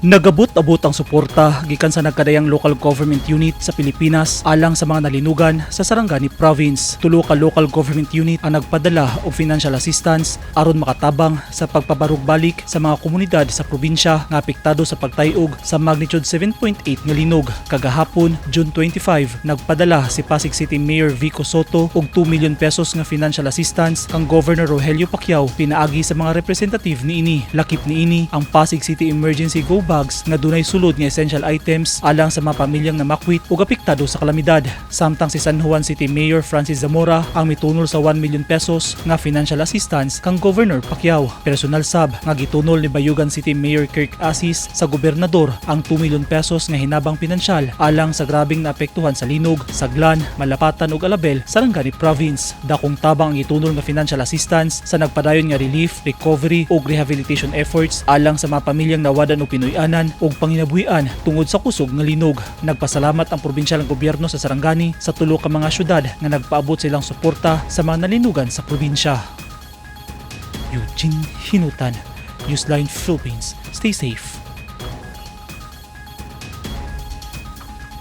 Nagabot-abot ang suporta gikan sa nagkadayang local government unit sa Pilipinas alang sa mga nalinugan sa Sarangani Province. Tulo ka local government unit ang nagpadala og financial assistance aron makatabang sa pagpabarugbalik sa mga komunidad sa probinsya nga apektado sa pagtayog sa magnitude 7.8 nga linog. Kagahapon, June 25, nagpadala si Pasig City Mayor Vico Soto og 2 million pesos nga financial assistance kang Governor Rogelio Pacquiao pinaagi sa mga representative niini. Lakip niini ang Pasig City Emergency Go bags nga dunay sulod nga essential items alang sa mga pamilyang namakwit ug apektado sa kalamidad. Samtang si San Juan City Mayor Francis Zamora ang mitunol sa 1 million pesos nga financial assistance kang Governor Pacquiao. Personal sab nga gitunol ni Bayugan City Mayor Kirk Asis sa gobernador ang 2 million pesos nga hinabang pinansyal alang sa grabing naapektuhan sa linog, Saglan, Malapatan ug Alabel, Sarangani Province. Dakong tabang ang gitunol nga financial assistance sa nagpadayon nga relief, recovery ug rehabilitation efforts alang sa mga pamilyang nawadan og Pinoy ug panginabuhian tungod sa kusog nga linog. Nagpasalamat ang probinsyal gobyerno sa Sarangani sa tulo ka mga syudad nga nagpaabot silang suporta sa mga nalinugan sa probinsya. Eugene Hinutan, Newsline Philippines. Stay safe.